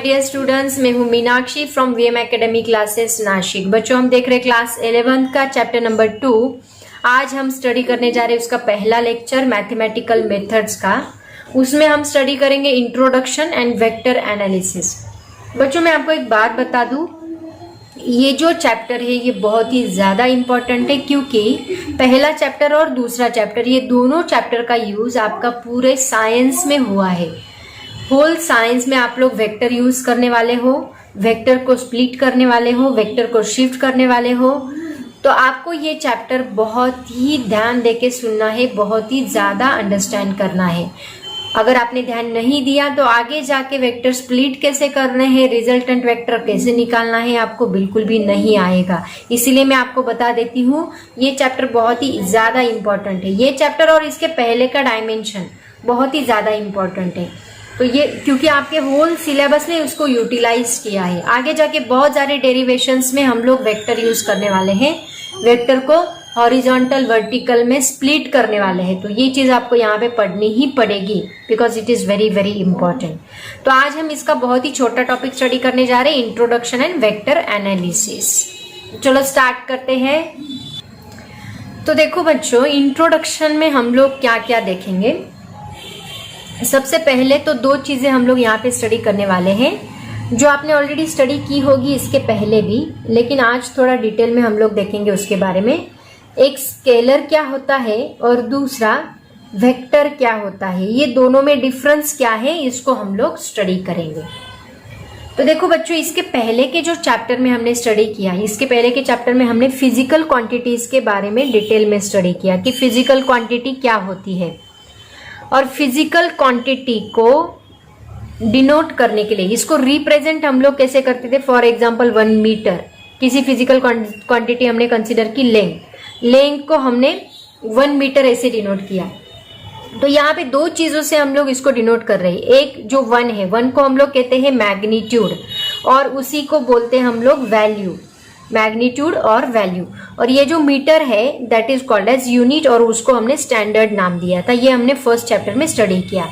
Dear students, मैं हूं Meenakshi from VM academy classes Nashik. बच्चों, हम देख रहे हैं क्लास 11 का चैप्टर नंबर 2। आज हम स्टडी करने जा रहे हैं उसका पहला लेक्चर मैथमेटिकल मेथड्स का। उसमें हम स्टडी करेंगे इंट्रोडक्शन एंड वेक्टर एनालिसिस। बच्चों, मैं आपको एक बात बता दूं, ये जो चैप्टर है ये बहुत ही ज़्यादा इम्पोर्टेंट है, क्योंकि पहला चैप्टर और दूसरा चैप्टर, ये दोनों चैप्टर का यूज़ आपका पूरे साइंस में हुआ है। होल साइंस में आप लोग वेक्टर यूज करने वाले हो, वेक्टर को स्प्लिट करने वाले हो, वेक्टर को शिफ्ट करने वाले हो। तो आपको ये चैप्टर बहुत ही ध्यान देके सुनना है, बहुत ही ज़्यादा अंडरस्टैंड करना है। अगर आपने ध्यान नहीं दिया तो आगे जाके वेक्टर स्प्लिट कैसे करने हैं, रिजल्टेंट वेक्टर कैसे निकालना है, आपको बिल्कुल भी नहीं आएगा। इसीलिए मैं आपको बता देती हूँ, ये चैप्टर बहुत ही ज़्यादा इम्पोर्टेंट है। ये चैप्टर और इसके पहले का डायमेंशन बहुत ही ज़्यादा इम्पोर्टेंट है। तो ये क्योंकि आपके होल सिलेबस ने उसको यूटिलाइज किया है। आगे जाके बहुत सारे डेरिवेशंस में हम लोग वेक्टर यूज करने वाले हैं, वेक्टर को हॉरिजॉन्टल वर्टिकल में स्प्लिट करने वाले हैं। तो ये चीज आपको यहाँ पे पढ़नी ही पड़ेगी, because it is very very important. तो आज हम इसका बहुत ही छोटा टॉपिक स्टडी करने जा रहे हैं, इंट्रोडक्शन एंड वेक्टर एनालिसिस। चलो स्टार्ट करते हैं। तो देखो बच्चों, इंट्रोडक्शन में हम लोग क्या क्या देखेंगे। सबसे पहले तो दो चीजें हम लोग यहाँ पे स्टडी करने वाले हैं, जो आपने ऑलरेडी स्टडी की होगी इसके पहले भी, लेकिन आज थोड़ा डिटेल में हम लोग देखेंगे उसके बारे में। एक स्केलर क्या होता है और दूसरा वेक्टर क्या होता है, ये दोनों में डिफरेंस क्या है, इसको हम लोग स्टडी करेंगे। तो देखो बच्चों, इसके पहले के जो चैप्टर में हमने स्टडी किया, इसके पहले के चैप्टर में हमने फिजिकल क्वांटिटीज के बारे में डिटेल में स्टडी किया कि फिजिकल क्वांटिटी क्या होती है, और फिजिकल क्वांटिटी को डिनोट करने के लिए इसको रिप्रेजेंट हम लोग कैसे करते थे। फॉर एग्जांपल 1 मीटर, किसी फिजिकल क्वांटिटी हमने कंसीडर की लेंथ को हमने 1 मीटर ऐसे डिनोट किया। तो यहाँ पे दो चीजों से हम लोग इसको डिनोट कर रहे हैं। एक जो 1 है, 1 को हम लोग कहते हैं मैग्नीट्यूड, और उसी को बोलते हैं हम लोग वैल्यू, मैग्नीट्यूड और वैल्यू। और ये जो मीटर है that is called as unit, और उसको हमने स्टैंडर्ड नाम दिया था। ये हमने फर्स्ट चैप्टर में स्टडी किया।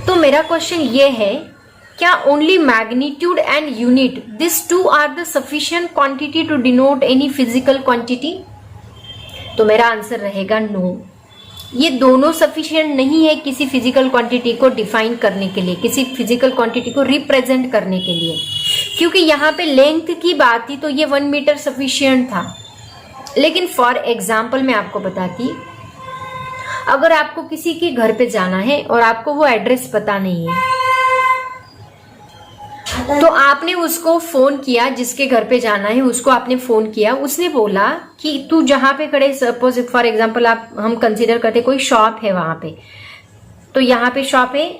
तो मेरा क्वेश्चन ये है, क्या only magnitude and unit, this two are the sufficient quantity to denote any physical quantity? तो मेरा आंसर रहेगा नो। ये दोनों सफिशिएंट नहीं है किसी फिजिकल क्वांटिटी को डिफाइन करने के लिए, किसी फिजिकल क्वांटिटी को रिप्रेजेंट करने के लिए। क्योंकि यहाँ पे लेंथ की बात थी तो ये 1 मीटर सफिशिएंट था। लेकिन फॉर एग्जाम्पल मैं आपको बताती, अगर आपको किसी के घर पे जाना है और आपको वो एड्रेस पता नहीं है, तो आपने उसको फोन किया, जिसके घर पे जाना है उसको आपने फोन किया, उसने बोला कि तू जहां पे खड़े, सपोज फॉर एग्जांपल हम कंसीडर करते कोई शॉप है वहां पे, तो यहाँ पे शॉप है,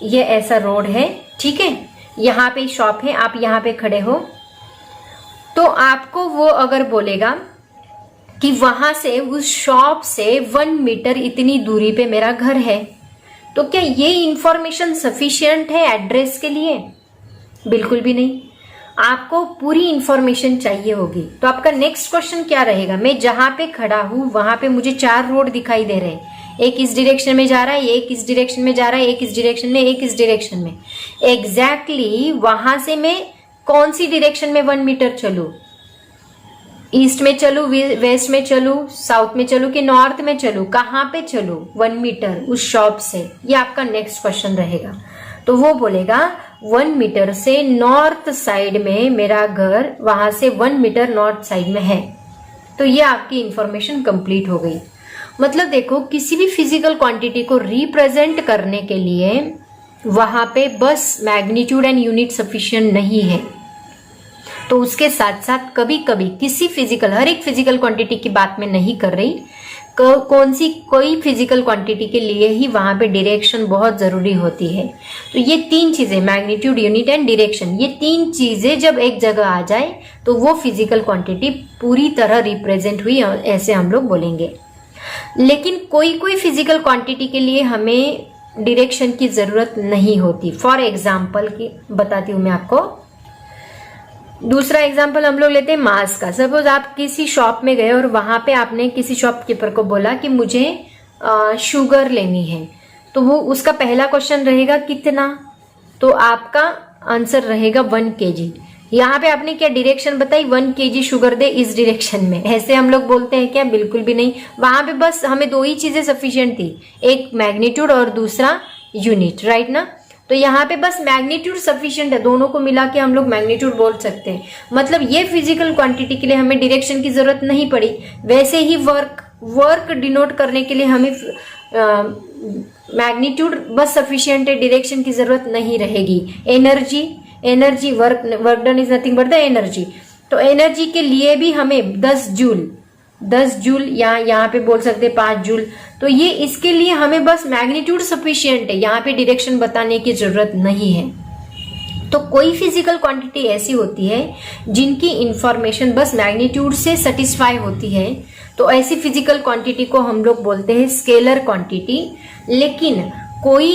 ये ऐसा रोड है, ठीक है, यहाँ पे शॉप है, आप यहाँ पे खड़े हो। तो आपको वो अगर बोलेगा कि वहां से, उस शॉप से 1 मीटर इतनी दूरी पे मेरा घर है, तो क्या ये इंफॉर्मेशन सफिशिएंट है एड्रेस के लिए? बिल्कुल भी नहीं। आपको पूरी इंफॉर्मेशन चाहिए होगी। तो आपका नेक्स्ट क्वेश्चन क्या रहेगा, मैं जहां पे खड़ा हूं वहां पे मुझे 4 रोड दिखाई दे रहे हैं, एक इस डायरेक्शन में जा रहा है, एक इस डायरेक्शन में जा रहा है, एक इस डायरेक्शन में, एक इस डायरेक्शन में। एग्जैक्टली वहां से मैं कौन सी डायरेक्शन में 1 मीटर चलूं, ईस्ट में चलूं, वेस्ट में चलूं, साउथ में चलूं कि नॉर्थ में चलूं, कहां पे चलूं 1 मीटर उस शॉप से, ये आपका नेक्स्ट क्वेश्चन रहेगा। तो वो बोलेगा 1 मीटर से नॉर्थ साइड में मेरा घर, वहां से 1 मीटर नॉर्थ साइड में है। तो ये आपकी इंफॉर्मेशन कंप्लीट हो गई। मतलब देखो, किसी भी फिजिकल क्वांटिटी को रिप्रेजेंट करने के लिए वहां पे बस मैग्नीट्यूड एंड यूनिट सफिशिएंट नहीं है। तो उसके साथ साथ कभी कभी किसी फिजिकल, हर एक फिजिकल क्वांटिटी की बात मैं नहीं कर रही, कोई फिजिकल क्वांटिटी के लिए ही वहां पे डायरेक्शन बहुत जरूरी होती है। तो ये 3 चीजें, मैग्नीट्यूड, यूनिट एंड डायरेक्शन, ये 3 चीजें जब एक जगह आ जाए तो वो फिजिकल क्वांटिटी पूरी तरह रिप्रेजेंट हुई, ऐसे हम लोग बोलेंगे। लेकिन कोई कोई फिजिकल क्वांटिटी के लिए हमें डायरेक्शन की जरूरत नहीं होती। फॉर एग्जाम्पल की बताती हूँ मैं आपको। दूसरा एग्जाम्पल हम लोग लेते हैं मास का। सपोज आप किसी शॉप में गए और वहां पे आपने किसी शॉपकीपर को बोला कि मुझे शुगर लेनी है, तो वो उसका पहला क्वेश्चन रहेगा कितना, तो आपका आंसर रहेगा 1 kg। यहाँ पे आपने क्या डायरेक्शन बताई, 1 kg शुगर दे इस डायरेक्शन में, ऐसे हम लोग बोलते हैं क्या? बिल्कुल भी नहीं। वहां पे बस हमें 2 ही चीजें सफिशिएंट थी, एक मैग्नीट्यूड और दूसरा यूनिट, राइट ना। तो यहाँ पे बस मैग्नीट्यूड सफिशिएंट है, दोनों को मिला के हम लोग मैग्नीट्यूड बोल सकते हैं। मतलब ये फिजिकल क्वांटिटी के लिए हमें डायरेक्शन की जरूरत नहीं पड़ी। वैसे ही वर्क डिनोट करने के लिए हमें मैग्नीट्यूड बस सफिशिएंट है, डायरेक्शन की जरूरत नहीं रहेगी। Energy work done is nothing but the energy. तो एनर्जी के लिए भी हमें 10 जूल या यहाँ पे बोल सकते 5 जूल। तो ये इसके लिए हमें बस मैग्नीट्यूड सफिशिएंट है, यहाँ पे डायरेक्शन बताने की जरूरत नहीं है। तो कोई फिजिकल क्वांटिटी ऐसी होती है जिनकी इंफॉर्मेशन बस मैग्नीट्यूड से सेटिस्फाई होती है, तो ऐसी फिजिकल क्वांटिटी को हम लोग बोलते हैं स्केलर क्वांटिटी। लेकिन कोई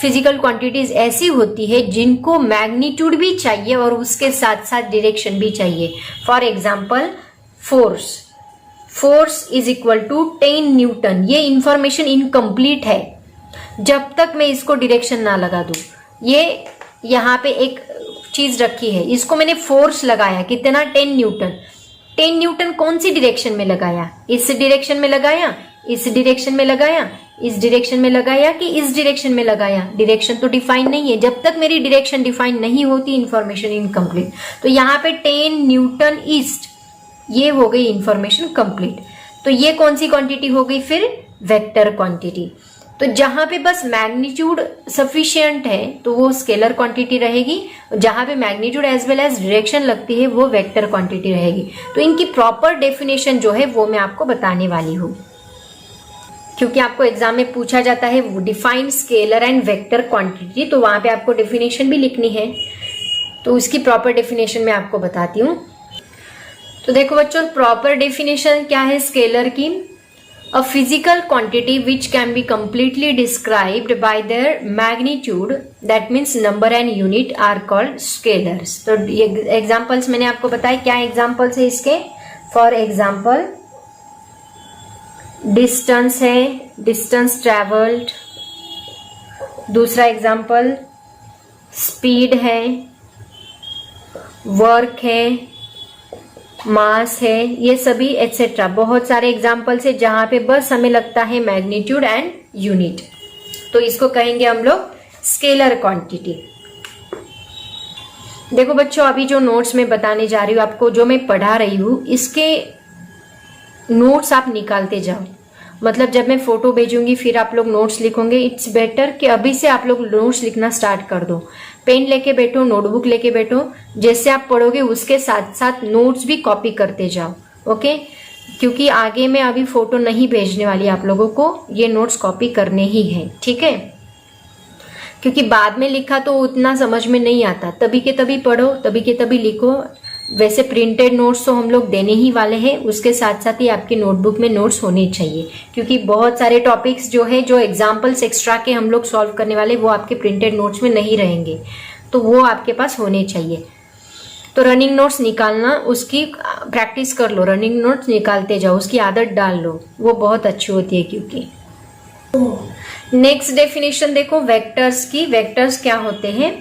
फिजिकल क्वांटिटीज ऐसी होती है जिनको मैग्नीट्यूड भी चाहिए और उसके साथ साथ डायरेक्शन भी चाहिए। For example force is equal to 10 newton. ये इंफॉर्मेशन इनकम्प्लीट है जब तक मैं इसको डायरेक्शन ना लगा दूं। ये यहाँ पे एक चीज रखी है, इसको मैंने फोर्स लगाया कितना, 10 न्यूटन। 10 न्यूटन कौन सी डायरेक्शन में लगाया? इस डायरेक्शन में लगाया, इस डायरेक्शन में लगाया, इस डायरेक्शन में लगाया कि इस डायरेक्शन में लगाया? डायरेक्शन तो डिफाइन नहीं है। जब तक मेरी डायरेक्शन डिफाइन नहीं होती इंफॉर्मेशन इनकम्प्लीट। तो यहाँ पे 10 न्यूटन ईस्ट, ये हो गई इंफॉर्मेशन कंप्लीट। तो ये कौन सी क्वांटिटी हो गई फिर? Vector quantity. तो जहां पे बस मैग्नीट्यूड सफिशिएंट है तो वो स्केलर क्वांटिटी रहेगी, जहां पे magnitude as well as direction लगती है वो वेक्टर क्वांटिटी रहेगी। तो इनकी प्रॉपर डेफिनेशन जो है वो मैं आपको बताने वाली हूँ, क्योंकि आपको एग्जाम में पूछा जाता है define scalar and vector quantity, तो वहां पे आपको डेफिनेशन भी लिखनी है। तो उसकी प्रॉपर डेफिनेशन मैं आपको बताती हूँ। तो देखो बच्चों, प्रॉपर डेफिनेशन क्या है स्केलर की? A physical quantity which can be completely described by their magnitude, that means number and unit, are called scalars. तो एग्जाम्पल्स मैंने आपको बताया, क्या एग्जाम्पल्स है इसके? फॉर एग्जाम्पल डिस्टेंस है, डिस्टेंस ट्रेवल्ड। दूसरा एग्जाम्पल स्पीड है, वर्क है, मास है, ये सभी एटसेट्रा बहुत सारे एग्जाम्पल्स है जहां पे बस हमें लगता है मैग्नीट्यूड एंड यूनिट। तो इसको कहेंगे हम लोग स्केलर क्वांटिटी। देखो बच्चों, अभी जो नोट्स मैं बताने जा रही हूँ आपको, जो मैं पढ़ा रही हूँ, इसके नोट्स आप निकालते जाओ। मतलब जब मैं फोटो भेजूंगी फिर आप लोग नोट्स लिखोगे। इट्स बेटर कि अभी से आप लोग नोट्स लिखना स्टार्ट कर दो। पेन लेके बैठो, नोटबुक लेके बैठो, जैसे आप पढ़ोगे उसके साथ साथ नोट्स भी कॉपी करते जाओ, ओके? क्योंकि आगे मैं अभी फोटो नहीं भेजने वाली आप लोगों को, ये नोट्स कॉपी करने ही है, ठीक है? क्योंकि बाद में लिखा तो उतना समझ में नहीं आता, तभी के तभी पढ़ो, तभी के तभी लिखो। वैसे प्रिंटेड नोट्स तो हम लोग देने ही वाले हैं, उसके साथ साथ ही आपकी नोटबुक में नोट्स होने चाहिए, क्योंकि बहुत सारे टॉपिक्स जो है, जो एग्जाम्पल्स एक्स्ट्रा के हम लोग सॉल्व करने वाले, वो आपके प्रिंटेड नोट्स में नहीं रहेंगे, तो वो आपके पास होने चाहिए। तो रनिंग नोट्स निकालना, उसकी प्रैक्टिस कर लो, रनिंग नोट्स निकालते जाओ, उसकी आदत डाल लो, वो बहुत अच्छी होती है। क्योंकि नेक्स्ट डेफिनेशन देखो वेक्टर्स की। वेक्टर्स क्या होते हैं?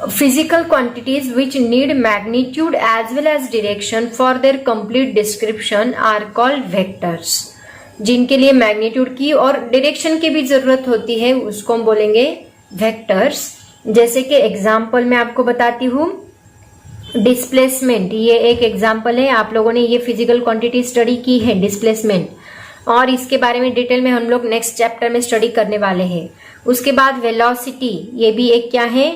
Physical quantities which need magnitude as well as direction for their complete description are called vectors. जिनके लिए मैग्नीट्यूड की और डायरेक्शन की भी जरूरत होती है उसको हम बोलेंगे वेक्टर्स। जैसे कि एग्जाम्पल मैं आपको बताती हूँ, डिस्प्लेसमेंट, ये एक एग्जाम्पल है। आप लोगों ने ये फिजिकल क्वांटिटी स्टडी की है डिस्प्लेसमेंट, और इसके बारे में डिटेल में हम लोग नेक्स्ट चैप्टर में स्टडी करने वाले हैं। उसके बाद वेलोसिटी, ये भी एक क्या है?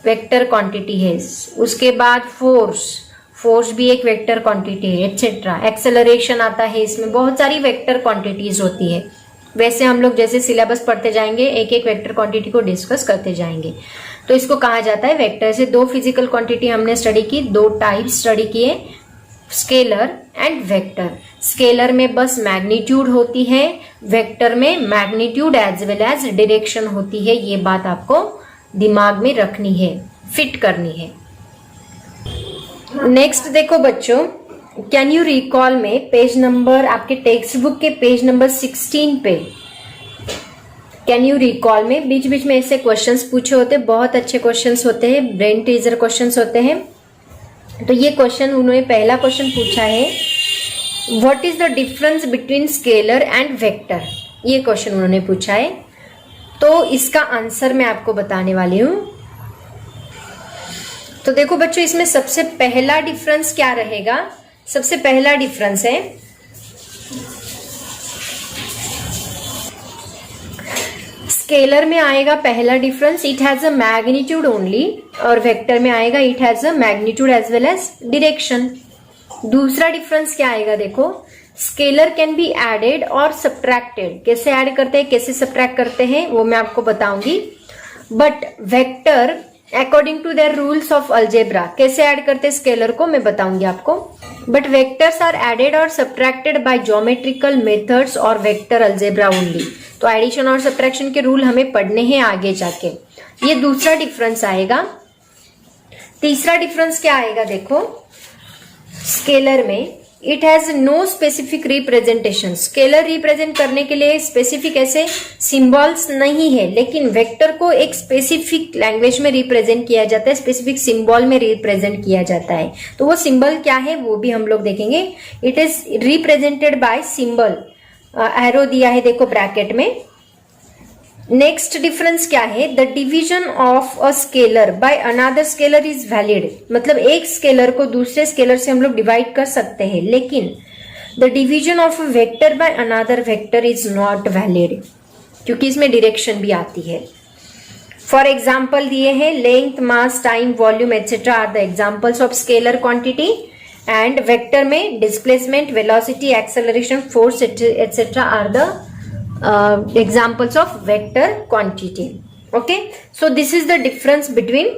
वेक्टर क्वांटिटी है। उसके बाद फोर्स भी एक वेक्टर क्वांटिटी है, एटसेट्रा। एक्सेलरेशन आता है, इसमें बहुत सारी वेक्टर क्वांटिटीज होती है। वैसे हम लोग जैसे सिलेबस पढ़ते जाएंगे, एक एक वेक्टर क्वांटिटी को डिस्कस करते जाएंगे। तो इसको कहा जाता है वेक्टर। से 2 फिजिकल क्वांटिटी हमने स्टडी की, 2 टाइप स्टडी किए, स्केलर एंड वेक्टर। स्केलर में बस मैग्नीट्यूड होती है, वेक्टर में magnitude as well as direction होती है। ये बात आपको दिमाग में रखनी है, फिट करनी है। नेक्स्ट देखो बच्चों, कैन यू रिकॉल में पेज नंबर, आपके टेक्स्ट बुक के पेज नंबर 16 पे कैन यू रिकॉल में बीच बीच में ऐसे क्वेश्चंस पूछे होते, बहुत अच्छे क्वेश्चंस होते हैं, ब्रेन टीजर क्वेश्चंस होते हैं। तो ये क्वेश्चन उन्होंने पहला क्वेश्चन पूछा है, what is the difference between scalar and vector, ये क्वेश्चन उन्होंने पूछा है। तो इसका आंसर मैं आपको बताने वाली हूं। तो देखो बच्चों, इसमें सबसे पहला डिफरेंस क्या रहेगा? सबसे पहला डिफरेंस है स्केलर में आएगा पहला difference, it has a magnitude only, और वेक्टर में आएगा it has a magnitude as well as direction. दूसरा डिफरेंस क्या आएगा? देखो, स्केलर कैन बी एडेड और सब्ट्रैक्टेड। कैसे ऐड करते हैं, कैसे सब्ट्रैक्ट करते हैं, वो मैं आपको बताऊंगी। But vector according to their rules of algebra, कैसे ऐड करते हैं स्केलर को मैं बताऊंगी आपको। बट वेक्टर्स आर एडेड और सब्ट्रैक्टेड बाय ज्योमेट्रिकल मेथड्स और वेक्टर अलजेब्रा ओनली। तो एडिशन और सब्ट्रैक्शन के रूल हमें पढ़ने हैं आगे जाके। ये दूसरा डिफरेंस आएगा। तीसरा डिफरेंस क्या आएगा? देखो, स्केलर में it has no specific representation. Scalar represent करने के लिए स्पेसिफिक ऐसे सिंबल्स नहीं है, लेकिन वेक्टर को एक स्पेसिफिक लैंग्वेज में रिप्रेजेंट किया जाता है, स्पेसिफिक सिंबल में रिप्रेजेंट किया जाता है। तो वो सिंबल क्या है वो भी हम लोग देखेंगे। It is represented by symbol, arrow दिया है देखो ब्रैकेट में। नेक्स्ट डिफरेंस क्या है? The division of a scalar by another scalar is valid. मतलब एक स्केलर को दूसरे स्केलर से हम लोग डिवाइड कर सकते हैं, लेकिन the division of a vector by another vector is not valid, क्योंकि इसमें डायरेक्शन भी आती है। फॉर एग्जाम्पल दिए हैं, length, mass, time, volume etcetera are the examples of scalar quantity. And vector में displacement, velocity, acceleration, force etcetera are the examples of vector quantity. Okay, so this is the difference between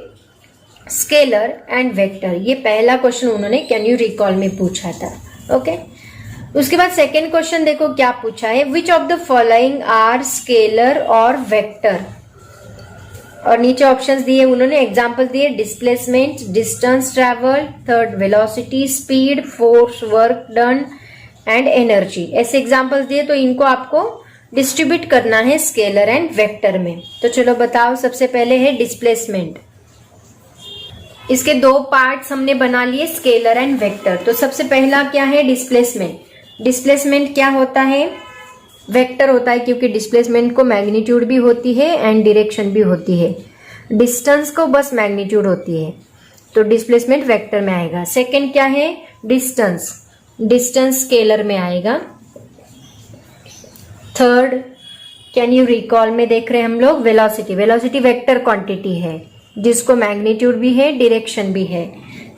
scalar and vector. ये पहला question उन्होंने can you recall में पूछा था। Okay, उसके बाद second question देखो क्या पूछा है, which of the following are scalar और वेक्टर। और नीचे ऑप्शंस दिए उन्होंने, एग्जाम्पल दिए, displacement, distance travel, third velocity, speed, force, work done and energy. ऐसे एग्जाम्पल्स दिए, तो इनको आपको डिस्ट्रीब्यूट करना है स्केलर एंड वेक्टर में। तो चलो बताओ, सबसे पहले है डिस्प्लेसमेंट। इसके दो पार्ट्स हमने बना लिए, स्केलर एंड वेक्टर। तो सबसे पहला क्या है? डिस्प्लेसमेंट। डिस्प्लेसमेंट क्या होता है? वेक्टर होता है, क्योंकि डिस्प्लेसमेंट को मैग्नीट्यूड भी होती है एंड डायरेक्शन भी होती है। डिस्टेंस को बस मैग्नीट्यूड होती है, तो डिस्प्लेसमेंट वेक्टर में आएगा। सेकेंड क्या है? डिस्टेंस। डिस्टेंस स्केलर में आएगा। थर्ड, कैन यू रिकॉल में देख रहे हैं हम लोग, वेलोसिटी। वेलोसिटी वेक्टर क्वांटिटी है, जिसको मैग्नीट्यूड भी है, डायरेक्शन भी है।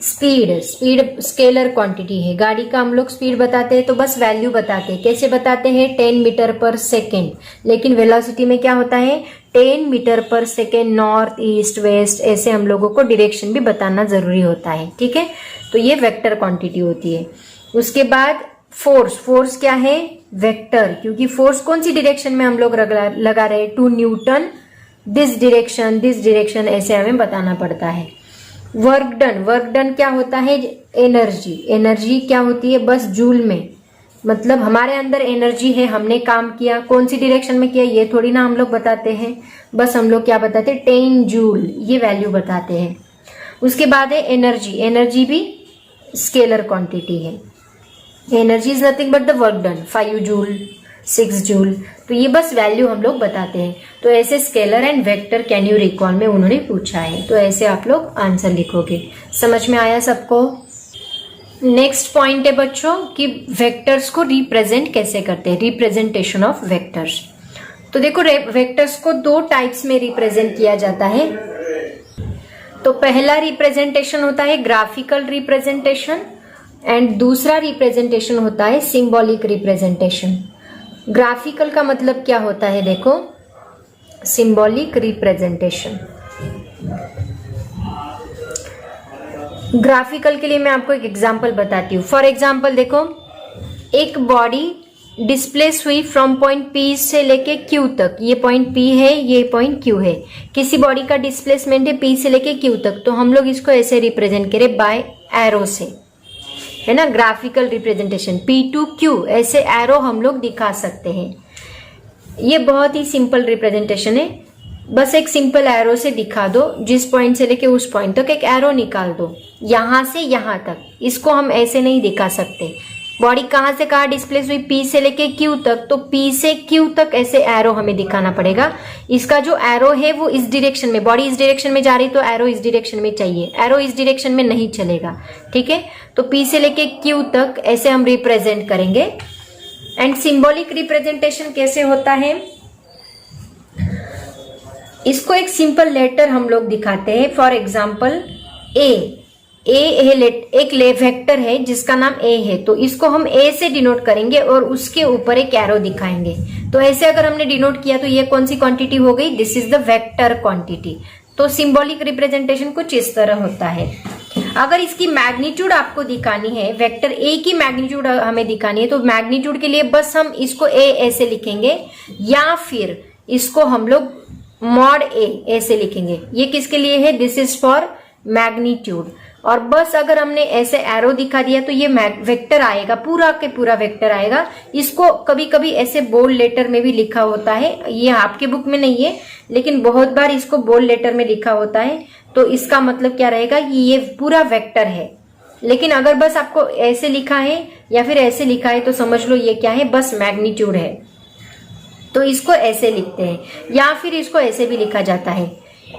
स्पीड, स्पीड स्केलर क्वांटिटी है। गाड़ी का हम लोग स्पीड बताते हैं तो बस वैल्यू बताते हैं। कैसे बताते हैं? 10 मीटर पर सेकेंड। लेकिन वेलोसिटी में क्या होता है? 10 मीटर पर सेकेंड, नॉर्थ, ईस्ट, वेस्ट, ऐसे हम लोगों को डायरेक्शन भी बताना जरूरी होता है। ठीक है, तो ये वेक्टर क्वांटिटी होती है। उसके बाद फोर्स। फोर्स क्या है? वेक्टर, क्योंकि फोर्स कौन सी डायरेक्शन में हम लोग लगा रहे हैं? 2 न्यूटन, दिस डायरेक्शन, ऐसे हमें बताना पड़ता है। Work done. वर्क डन क्या होता है? एनर्जी। एनर्जी क्या होती है? बस जूल में, मतलब हमारे अंदर एनर्जी है, हमने काम किया, कौन सी डायरेक्शन में किया ये थोड़ी ना हम लोग बताते हैं, बस हम लोग क्या बताते हैं? 10 जूल, ये वैल्यू बताते हैं। उसके बाद है एनर्जी। एनर्जी भी स्केलर क्वांटिटी है। Energy is nothing but the work done, 5 joule, 6 joule. तो ये बस वैल्यू हम लोग बताते हैं। तो ऐसे scalar and vector can you recall में उन्होंने पूछा है, तो ऐसे आप लोग आंसर लिखोगे। समझ में आया सबको? नेक्स्ट पॉइंट है बच्चों कि वेक्टर्स को रिप्रेजेंट कैसे करते हैं, रिप्रेजेंटेशन ऑफ वेक्टर्स। तो देखो, वेक्टर्स को 2 टाइप्स में रिप्रेजेंट किया जाता है। तो पहला रिप्रेजेंटेशन होता है ग्राफिकल रिप्रेजेंटेशन एंड दूसरा रिप्रेजेंटेशन होता है सिंबॉलिक रिप्रेजेंटेशन। ग्राफिकल का मतलब क्या होता है? देखो, सिंबॉलिक रिप्रेजेंटेशन। ग्राफिकल के लिए मैं आपको एक एग्जांपल बताती हूँ। फॉर एग्जांपल देखो, एक बॉडी डिस्प्लेस हुई फ्रॉम पॉइंट P से लेके Q तक। ये पॉइंट P है, ये पॉइंट Q है। किसी बॉडी का डिस्प्लेसमेंट है P से लेके Q तक, तो हम लोग इसको ऐसे रिप्रेजेंट करें बाय एरो से, है ना, graphical representation. P to Q ऐसे एरो हम लोग दिखा सकते हैं। ये बहुत ही सिंपल रिप्रेजेंटेशन है, बस एक सिंपल एरो से दिखा दो, जिस पॉइंट से लेके उस पॉइंट तक एक एरो निकाल दो, यहां से यहां तक। इसको हम ऐसे नहीं दिखा सकते। बॉडी कहां से कहां डिस्प्लेस हुई, पी से लेके क्यू तक, तो पी से क्यू तक ऐसे एरो हमें दिखाना पड़ेगा। इसका जो एरो है वो इस डायरेक्शन में, बॉडी इस डायरेक्शन में जा रही तो एरो इस डायरेक्शन में चाहिए, एरो इस डायरेक्शन में नहीं चलेगा, ठीक है। तो पी से लेके क्यू तक ऐसे हम रिप्रेजेंट करेंगे। एंड सिंबॉलिक रिप्रेजेंटेशन कैसे होता है, इसको एक सिंपल लेटर हम लोग दिखाते हैं। फॉर एग्जाम्पल ए एक वेक्टर है जिसका नाम ए है, तो इसको हम ए से डिनोट करेंगे और उसके ऊपर एक एरो दिखाएंगे। तो ऐसे अगर हमने डिनोट किया तो ये कौन सी क्वांटिटी हो गई, this is the vector quantity. तो सिंबॉलिक रिप्रेजेंटेशन कुछ इस तरह होता है। अगर इसकी मैग्नीट्यूड आपको दिखानी है, वेक्टर ए की मैग्नीट्यूड हमें दिखानी है, तो मैग्नीट्यूड के लिए बस हम इसको ए ऐसे लिखेंगे, या फिर इसको हम लोग मॉड ए ऐसे लिखेंगे। ये किसके लिए है, दिस इज फॉर मैग्नीट्यूड। और बस अगर हमने ऐसे एरो दिखा दिया तो ये वेक्टर आएगा, पूरा के पूरा वेक्टर आएगा। इसको कभी कभी ऐसे बोल्ड लेटर में भी लिखा होता है, ये आपके बुक में नहीं है लेकिन बहुत बार इसको बोल्ड लेटर में लिखा होता है। तो इसका मतलब क्या रहेगा कि ये पूरा वेक्टर है। लेकिन अगर बस आपको ऐसे लिखा है या फिर ऐसे लिखा है तो समझ लो ये क्या है, बस मैग्नीट्यूड है। तो इसको ऐसे लिखते हैं, या फिर इसको ऐसे भी लिखा जाता है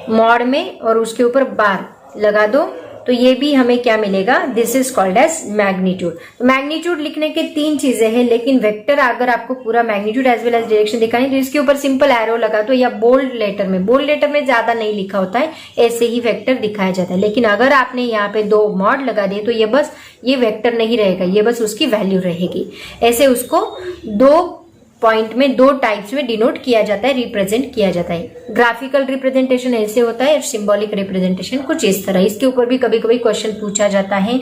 मॉड में और उसके ऊपर बार लगा दो, तो ये भी हमें क्या मिलेगा, this is called as magnitude. तो मैग्नीट्यूड लिखने के तीन चीजें हैं, लेकिन वेक्टर अगर आपको पूरा magnitude as well as direction दिखानी तो इसके ऊपर सिंपल एरो लगा दो, या बोल्ड लेटर में ज्यादा नहीं लिखा होता है, ऐसे ही वेक्टर दिखाया जाता है। लेकिन अगर आपने यहाँ पे दो मॉड लगा दिए तो ये बस ये वेक्टर नहीं रहेगा, ये बस उसकी वैल्यू रहेगी। ऐसे उसको दो पॉइंट में दो टाइप्स में डिनोट किया जाता है, रिप्रेजेंट किया जाता है। ग्राफिकल रिप्रेजेंटेशन ऐसे होता है और सिंबॉलिक रिप्रेजेंटेशन कुछ इस तरह। इसके ऊपर भी कभी कभी क्वेश्चन पूछा जाता है,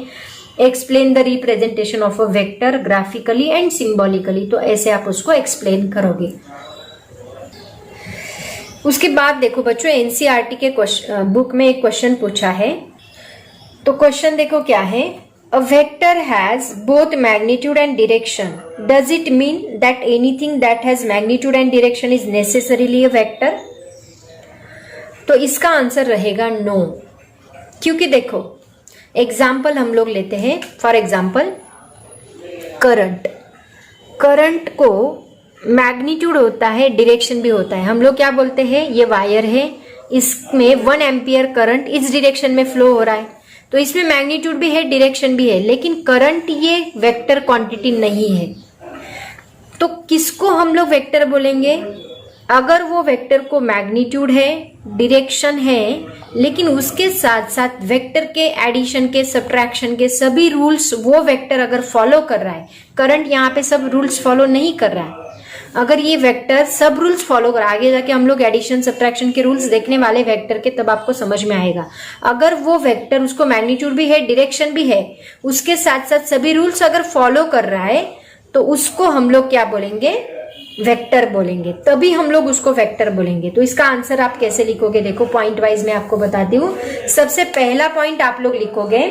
explain the representation of a vector graphically and symbolically. तो ऐसे आप उसको एक्सप्लेन करोगे। उसके बाद देखो बच्चों, एनसीईआरटी के बुक में एक क्वेश्चन पूछा है। तो क्वेश्चन देखो क्या है, a vector has both magnitude and direction. Does it mean that anything that has magnitude and direction is necessarily a vector? तो इसका आंसर रहेगा नो। क्योंकि देखो एग्जाम्पल हम लोग लेते हैं, फॉर एग्जाम्पल करंट को मैग्नीट्यूड होता है, डायरेक्शन भी होता है। हम लोग क्या बोलते हैं, ये वायर है, इसमें 1 एम्पियर करंट इस डायरेक्शन में फ्लो हो रहा है, तो इसमें मैग्नीट्यूड भी है, डायरेक्शन भी है, लेकिन करंट ये वेक्टर क्वांटिटी नहीं है। तो किसको हम लोग वेक्टर बोलेंगे, अगर वो वेक्टर को मैग्नीट्यूड है, डायरेक्शन है, लेकिन उसके साथ साथ वेक्टर के एडिशन के, सब्ट्रैक्शन के सभी रूल्स वो वेक्टर अगर फॉलो कर रहा है। करंट यहाँ पे सब रूल्स फॉलो नहीं कर रहा है। अगर ये वेक्टर सब रूल्स फॉलो कर, आगे जाके हम लोग एडिशन सब्ट्रैक्शन के रूल्स देखने वाले वेक्टर के, तब आपको समझ में आएगा। अगर वो वेक्टर, उसको मैग्नीट्यूड भी है, डायरेक्शन भी है, उसके साथ साथ सभी रूल्स अगर फॉलो कर रहा है, तो उसको हम लोग क्या बोलेंगे, वेक्टर बोलेंगे। तभी हम लोग उसको वेक्टर बोलेंगे। तो इसका आंसर आप कैसे लिखोगे, देखो पॉइंट वाइज मैं आपको बताती हूँ। सबसे पहला पॉइंट आप लोग लिखोगे,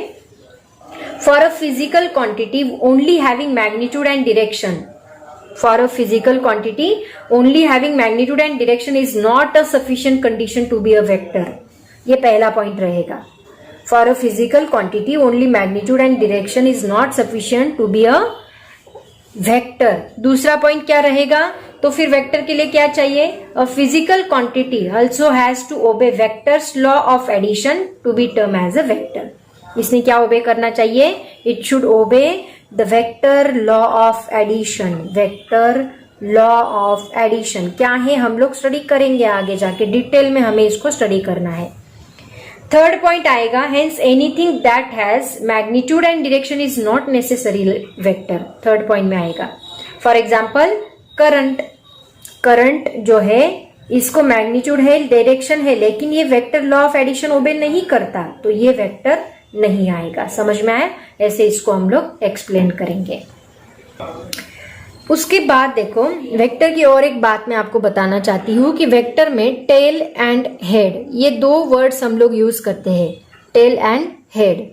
for a physical quantity only having magnitude and direction, for a physical quantity only having magnitude and direction is not a sufficient condition to be a vector. ये पहला पॉइंट रहेगा। For a physical quantity only magnitude and direction is not sufficient to be a vector. दूसरा point क्या रहेगा, तो फिर vector के लिए क्या चाहिए, a physical quantity also has to obey vector's law of addition to be termed as a vector. इसने क्या ओबे करना चाहिए, it should obey the vector law of addition. Vector law of addition क्या है हम लोग स्टडी करेंगे आगे जाके, डिटेल में हमें इसको स्टडी करना है। थर्ड पॉइंट आएगा, hence anything that has magnitude and direction is not necessary vector. Third point में आएगा, फॉर एग्जाम्पल करंट जो है, इसको मैग्नीट्यूड है, डायरेक्शन है, लेकिन ये वेक्टर लॉ ऑफ एडिशन ओबे नहीं करता, तो ये वेक्टर नहीं आएगा। समझ में आया, ऐसे इसको हम लोग एक्सप्लेन करेंगे। उसके बाद देखो वेक्टर की और एक बात मैं आपको बताना चाहती हूँ कि वेक्टर में टेल एंड हेड, ये दो वर्ड्स हम लोग यूज करते हैं, टेल एंड हेड।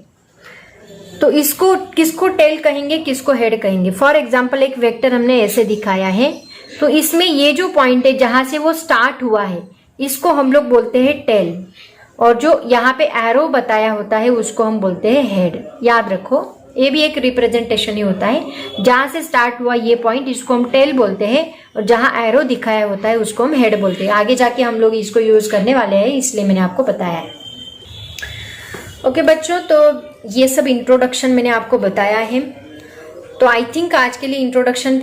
तो इसको किसको टेल कहेंगे, किसको हेड कहेंगे। फॉर एग्जाम्पल एक वेक्टर हमने ऐसे दिखाया है, तो इसमें ये जो पॉइंट है जहां से वो स्टार्ट हुआ है इसको हम लोग बोलते हैं टेल, और जो यहाँ पे एरो बताया होता है उसको हम बोलते हैं हेड। याद रखो, ये भी एक रिप्रेजेंटेशन ही होता है। जहां से स्टार्ट हुआ ये पॉइंट इसको हम टेल बोलते हैं, और जहां एरो दिखाया होता है उसको हम हेड बोलते हैं। आगे जाके हम लोग इसको यूज करने वाले हैं, इसलिए मैंने आपको बताया है। ओके बच्चों, तो ये सब इंट्रोडक्शन मैंने आपको बताया है। तो आई थिंक आज के लिए इंट्रोडक्शन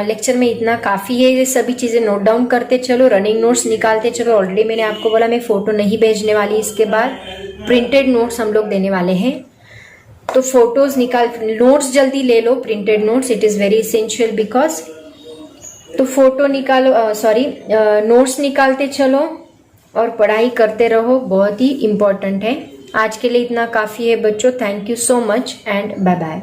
लेक्चर में इतना काफी है। ये सभी चीजें नोट डाउन करते चलो, रनिंग नोट्स निकालते चलो। ऑलरेडी मैंने आपको बोला मैं फोटो नहीं भेजने वाली, इसके बाद प्रिंटेड नोट्स हम लोग देने वाले हैं। तो फोटोज निकाल, नोट्स जल्दी ले लो, printed notes, it is very essential because. तो फोटो निकालो, नोट्स निकालते चलो और पढ़ाई करते रहो, बहुत ही इंपॉर्टेंट है। आज के लिए इतना काफी है बच्चों। Thank you so much and bye bye.